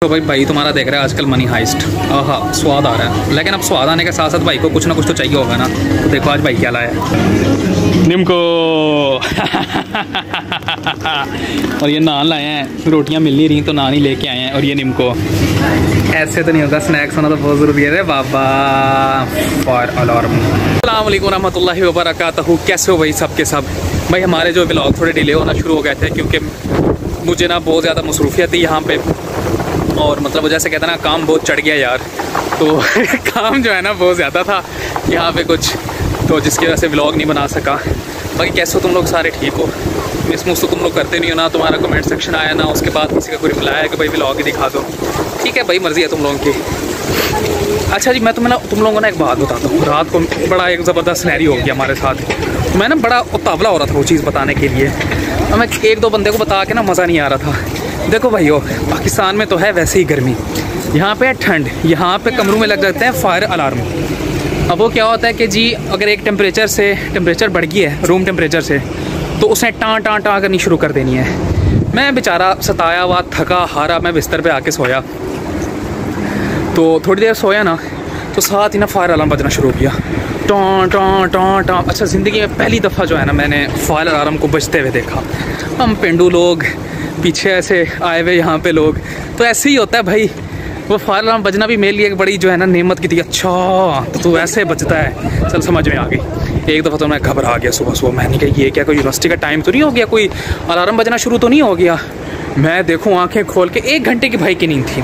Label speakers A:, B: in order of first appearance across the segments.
A: तो भाई तुम्हारा देख रहा है आजकल मनी हाइस्ट। हाँ स्वाद आ रहा है, लेकिन अब स्वाद आने के साथ साथ भाई को कुछ ना कुछ तो चाहिए होगा ना। तो देखो आज भाई क्या लाया, निम्को और ये नान लाए हैं, रोटियां मिल नहीं रही तो नान ही लेके आए हैं। और ये निम्को, ऐसे तो नहीं होता, स्नैक्स होना तो बहुत ज़रूरी है रे बाबा। For alarm. अस्सलाम वालेकुम रहमतुल्लाहि व बरकातहू। कैसे हो भाई सबके सब? भाई हमारे जो व्लॉग थोड़े डिले होना शुरू हो गए थे क्योंकि मुझे ना बहुत ज़्यादा मसरूफियत थी यहाँ पे, और मतलब जैसे कहते हैं ना काम बहुत चढ़ गया यार। तो काम जो है ना बहुत ज़्यादा था यहाँ पे कुछ, तो जिसकी वजह से व्लॉग नहीं बना सका। बाकी कैसे हो तुम लोग? सारे ठीक हो? मिस मुझसे तुम लोग करते नहीं हो ना, तुम्हारा कमेंट सेक्शन आया ना, उसके बाद किसी का कोई रिप्लाई आया कि भाई व्लॉग ही दिखा दो। ठीक है भाई, मर्ज़ी है तुम लोगों की। अच्छा जी, मैं तुम लोगों को ना एक बात बताता हूँ। रात को बड़ा एक ज़बरदस्त सिनेरियो हो गया हमारे साथ। मैं ना बड़ा उतावला हो रहा था वो चीज़ बताने के लिए, और मैं एक दो बंदे को बता के ना मज़ा नहीं आ रहा था। देखो भाइयों, पाकिस्तान में तो है वैसे ही गर्मी, यहाँ पे है ठंड, यहाँ पे कमरों में लग जाते हैं फायर अलार्म। अब वो क्या होता है कि जी अगर एक टेम्परेचर बढ़ गई है रूम टेम्परेचर से, तो उसने टाँ करनी शुरू कर देनी है। मैं बेचारा सताया हुआ थका हारा मैं बिस्तर पे आके सोया, तो थोड़ी देर सोया ना तो साथ ही ना फायर अलार्म बजना शुरू हो गया, टाँ। अच्छा, ज़िंदगी में पहली दफ़ा जो है ना मैंने फायर अलार्म को बजते हुए देखा। हम पेंडू लोग पीछे ऐसे आए हुए यहाँ पे लोग, तो ऐसे ही होता है भाई। वो फायर अलार्म बजना भी मेरे लिए एक बड़ी जो है ना नेमत की थी। अच्छा तो तू ऐसे बजता है, चल समझ में आ गई। एक दफ़ा तो मैं घबरा गया सुबह। मैंने कहा ये क्या कोई यूनिवर्सिटी का टाइम तो नहीं हो गया, कोई अलार्म बजना शुरू तो नहीं हो गया। मैं देखूँ आँखें खोल के 1 घंटे की भाई की नींद थी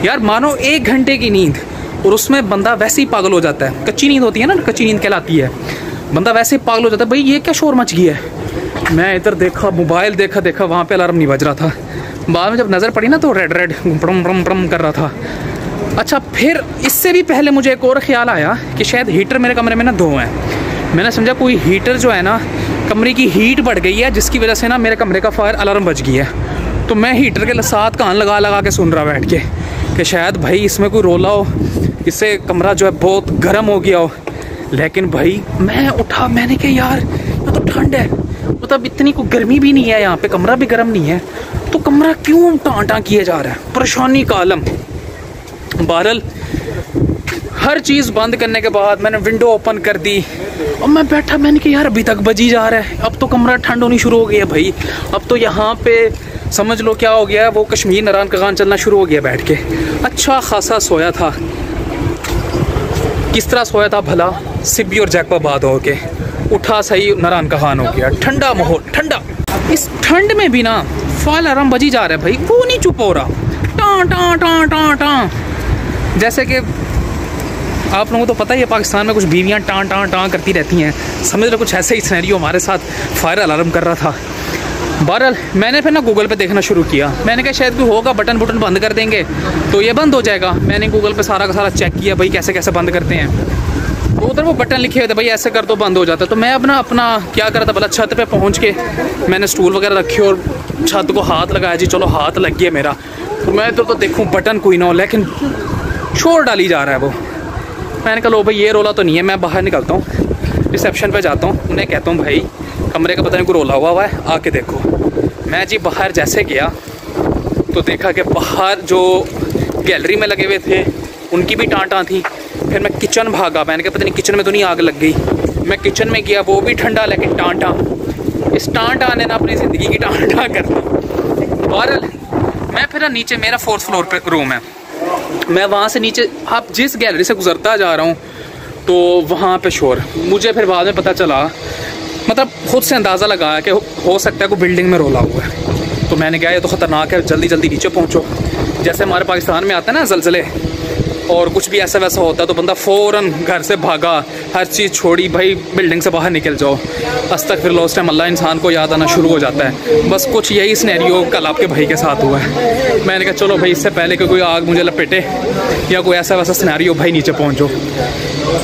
A: यार, मानो 1 घंटे की नींद, और उसमें बंदा वैसे ही पागल हो जाता है। कच्ची नींद होती है ना, कच्ची नींद कहलाती है, बंदा वैसे ही पागल हो जाता है। भाई ये क्या शोर मच गया है? मैं इधर देखा, मोबाइल देखा, वहाँ पे अलार्म नहीं बज रहा था। बाद में जब नज़र पड़ी ना तो रेड ब्रम कर रहा था। अच्छा, फिर इससे भी पहले मुझे एक और ख्याल आया कि शायद हीटर मेरे कमरे में ना 2 हैं। मैंने समझा कोई हीटर जो है ना, कमरे की हीट बढ़ गई है जिसकी वजह से ना मेरे कमरे का फायर अलार्म बज गया है। तो मैं हीटर के साथ कान लगा के सुन रहा बैठ के कि शायद भाई इसमें कोई रोला हो, इससे कमरा जो है बहुत गर्म हो गया हो। लेकिन भाई मैं उठा, मैंने कहा यार ये तो ठंड है, मतलब इतनी कोई गर्मी भी नहीं है यहाँ पे, कमरा भी गर्म नहीं है, तो कमरा क्यों टाँ किया जा रहा है? परेशानी का आलम। बहरहाल हर चीज़ बंद करने के बाद मैंने विंडो ओपन कर दी और मैं बैठा, मैंने कहा यार अभी तक बजी जा रहा है, अब तो कमरा ठंड होनी शुरू हो गई है भाई। अब तो यहाँ पे समझ लो क्या हो गया है, वो कश्मीर नरान का गान चलना शुरू हो गया बैठ के। अच्छा खासा सोया था। किस तरह सोया था भला? सिब्बी और जैकबाबाद हो के उठा, सही नरान का गान हो गया। ठंडा माहौल, ठंडा। इस ठंड में भी ना फायर अलार्म बजी जा रहा है भाई, वो नहीं चुप हो रहा। टाँ जैसे कि आप लोगों को तो पता ही है पाकिस्तान में कुछ बीवियाँ टाँ करती रहती हैं। समझ लो कुछ ऐसे ही सिनेरियो हमारे साथ फायर अलार्म कर रहा था। बहरहाल मैंने फिर ना गूगल पे देखना शुरू किया। मैंने कहा शायद कोई होगा, बटन बंद कर देंगे तो ये बंद हो जाएगा। मैंने गूगल पे सारा का सारा चेक किया भाई कैसे बंद करते हैं, तो उधर वो बटन लिखे हुए थे भाई ऐसे कर दो बंद हो जाता है। तो मैं अपना क्या कर रहा था भला, छत पे पहुंच के मैंने स्टूल वगैरह रखे और छत को हाथ लगाया। जी चलो हाथ लग गया मेरा, तो मैं तो देखूँ बटन कोई ना हो, लेकिन शोर डाली जा रहा है वो। मैंने कहा लो भाई ये रोला तो नहीं है। मैं बाहर निकलता हूँ, रिसेप्शन पे जाता हूँ, उन्हें कहता हूँ भाई कमरे का पता नहीं कोई रोला हुआ है, आके देखो। मैं जी बाहर जैसे गया तो देखा कि बाहर जो गैलरी में लगे हुए थे उनकी भी टाँ थी। फिर मैं किचन भागा, मैंने कहा पता नहीं किचन में तो नहीं आग लग गई। मैं किचन में गया, वो भी ठंडा, लेकिन टाँ। इस टाँ ने ना अपनी ज़िंदगी की टाँ कर दी। और मैं फिर नीचे, मेरा 4th फ्लोर पे रूम है, मैं वहाँ से नीचे आप जिस गैलरी से गुजरता जा रहा हूँ तो वहाँ पे शोर। मुझे फिर बाद में पता चला, मतलब खुद से अंदाज़ा लगाया कि हो सकता है कोई बिल्डिंग में रोला हुआ है। तो मैंने कहा ये तो ख़तरनाक है, जल्दी नीचे पहुँचो। जैसे हमारे पाकिस्तान में आता है ना ज़लज़ले और कुछ भी ऐसा वैसा होता है तो बंदा फ़ौरन घर से भागा, हर चीज़ छोड़ी, भाई बिल्डिंग से बाहर निकल जाओ। अस्तगफिरुल्लाह, उस टाइम अल्लाह इंसान को याद आना शुरू हो जाता है। बस कुछ यही सिनेरियो कल आपके भाई के साथ हुआ है। मैंने कहा चलो भाई इससे पहले कि कोई आग मुझे लपेटे या कोई ऐसा वैसा सिनेरियो, भाई नीचे पहुँचो।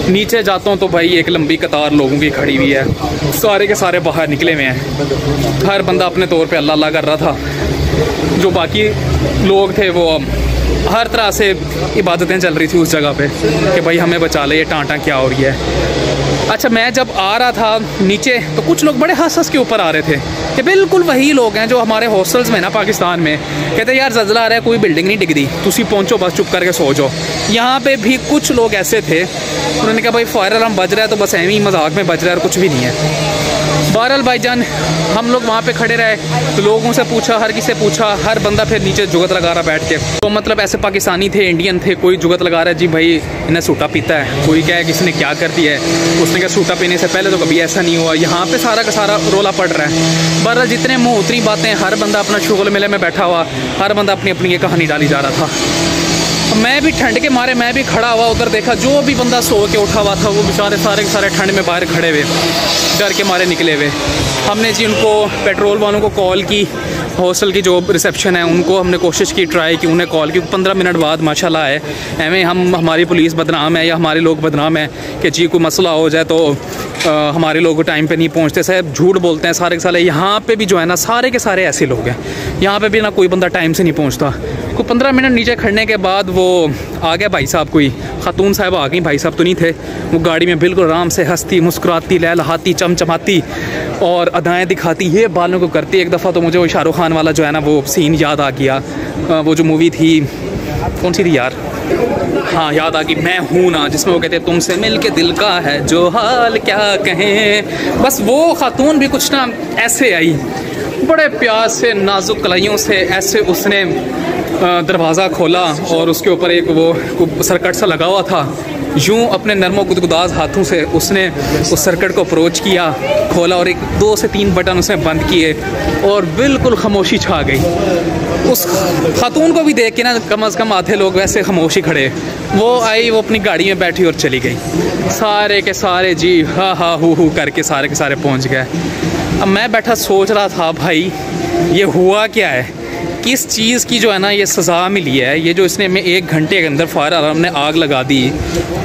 A: नीचे जाता हूँ तो भाई एक लंबी कतार लोगों की खड़ी हुई है, सारे के सारे बाहर निकले हुए हैं। हर बंदा अपने तौर पर अल्लाह कर रहा था। जो बाकी लोग थे वो हर तरह से इबादतें चल रही थी उस जगह पे कि भाई हमें बचा ले, ये टाँ क्या हो रही है। अच्छा, मैं जब आ रहा था नीचे तो कुछ लोग बड़े हंस हंस के ऊपर आ रहे थे कि बिल्कुल वही लोग हैं जो हमारे हॉस्टल्स में ना पाकिस्तान में कहते यार ज़लज़ला आ रहा है, कोई बिल्डिंग नहीं डिगदी, तुसी पहुँचो बस चुप करके सो जाओ। यहाँ पे भी कुछ लोग ऐसे थे, उन्होंने कहा भाई फायर अलार्म बज रहा है तो बस ऐਵੇਂ ही मजाक में बज रहा है और कुछ भी नहीं है। बहरहाल भाईजान हम लोग वहाँ पे खड़े रहे तो लोगों से पूछा, हर किसी से पूछा, हर बंदा फिर नीचे जुगत लगा रहा बैठ के। तो मतलब ऐसे पाकिस्तानी थे, इंडियन थे, कोई जुगत लगा रहा है जी भाई इन्हें सूटा पीता है, कोई क्या है किसी ने क्या कर दिया है, उसने कहा सूटा पीने से पहले तो कभी ऐसा नहीं हुआ। यहाँ पे सारा का सारा रोला पड़ रहा है। बहरहाल जितने मुँह उतरी बातें, हर बंदा अपना शुगल मेले में बैठा हुआ, हर बंदा अपनी अपनी ये कहानी डाली जा रहा था। मैं भी ठंड के मारे मैं भी खड़ा हुआ, उधर देखा जो भी बंदा सो के उठा हुआ था वो बेचारे सारे के सारे ठंड में बाहर खड़े हुए, डर के मारे निकले हुए। हमने जी उनको पेट्रोल वालों को कॉल की, हॉस्टल की जो रिसेप्शन है उनको हमने कोशिश की, ट्राई की, उन्हें कॉल की। 15 मिनट बाद माशाल्लाह है, एवं हमारी पुलिस बदनाम है या हमारे लोग बदनाम है कि जी कोई मसला हो जाए तो हमारे लोग टाइम पे नहीं पहुंचते, साहब झूठ बोलते हैं सारे के सारे। यहाँ पे भी जो है ना सारे के सारे ऐसे लोग हैं, यहाँ पे भी ना कोई बंदा टाइम से नहीं पहुँचता। को 15 मिनट नीचे खड़ने के बाद वो आ गया भाई साहब, कोई खातून साहब आ गई, भाई साहब तो नहीं थे। वो गाड़ी में बिल्कुल आराम से हंसती मुस्कुराती लहलहाती चमचमाती और अदाएँ दिखाती, ये बालों को करती। एक दफ़ा तो मुझे वो शाहरुख खान वाला जो है ना वो सीन याद आ गया, वो जो मूवी थी कौन सी थी यार, हाँ याद आ गई, मैं हूँ ना, जिसमें वो कहते हैं तुमसे मिल के दिल का है जो हाल क्या कहें। बस वो खातून भी कुछ ना ऐसे आई, बड़े प्यार से नाजुक कलाइयों से ऐसे उसने दरवाज़ा खोला और उसके ऊपर एक वो सर्कट सा लगा हुआ था, यूँ अपने नरमो गुदगुदाज हाथों से उसने उस सर्कट को अप्रोच किया, खोला और 2 से 3 बटन उसने बंद किए और बिल्कुल खामोशी छा गई। उस खातून को भी देख के ना कम से कम आधे लोग वैसे खामोशी खड़े। वो आई, वो अपनी गाड़ी में बैठी और चली गई। सारे के सारे जी हा हा हू करके सारे के सारे पहुंच गए। अब मैं बैठा सोच रहा था भाई ये हुआ क्या है, किस चीज़ की जो है ना ये सज़ा मिली है। ये जो इसने में 1 घंटे के अंदर फायर अलार्म ने आग लगा दी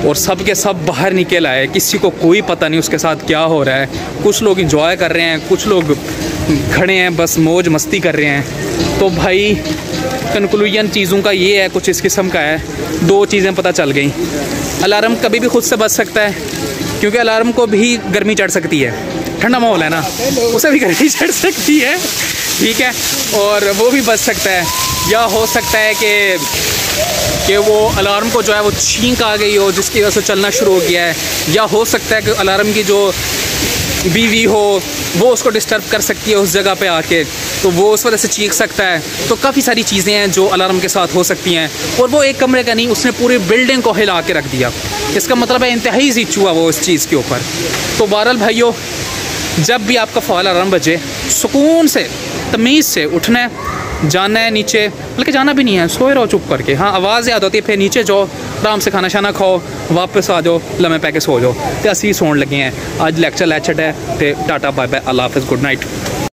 A: और सब के सब बाहर निकल आए, किसी को कोई पता नहीं उसके साथ क्या हो रहा है। कुछ लोग इंजॉय कर रहे हैं, कुछ लोग खड़े हैं बस मौज मस्ती कर रहे हैं। तो भाई कंक्लूजन चीज़ों का ये है, कुछ इस किस्म का है। 2 चीज़ें पता चल गई, अलार्म कभी भी खुद से बच सकता है क्योंकि अलार्म को भी गर्मी चढ़ सकती है, ठंडा माहौल है ना, उसे भी गर्मी चढ़ सकती है, ठीक है, और वो भी बच सकता है। या हो सकता है कि वो अलार्म को जो है वो छींक आ गई हो जिसकी वजह से चलना शुरू हो गया है, या हो सकता है कि अलार्म की जो बीवी हो वो उसको डिस्टर्ब कर सकती है उस जगह पे आके, तो वो उस वजह से चीख सकता है। तो काफ़ी सारी चीज़ें हैं जो अलार्म के साथ हो सकती हैं। और वो एक कमरे का नहीं, उसने पूरी बिल्डिंग को हिला के रख दिया। इसका मतलब है इंतहाई ज़िद हुआ वो इस चीज़ के ऊपर। तो बहरहाल भाइयों, जब भी आपका फायर अलार्म बजे सुकून से तमीज़ से उठना है, जाना है नीचे, बल्कि जाना भी नहीं है, सोए रहो चुप करके। हाँ आवाज़ याद होती है, फिर नीचे जाओ, आराम से खाना शाना खाओ, वापस आ जाओ, लम्हे पैके सो जाओ। तो असी सोन लगे हैं। आज लैक्चर लैचट है, तो टाटा बाय बाय, अल्लाह हाफिज़, गुड नाइट।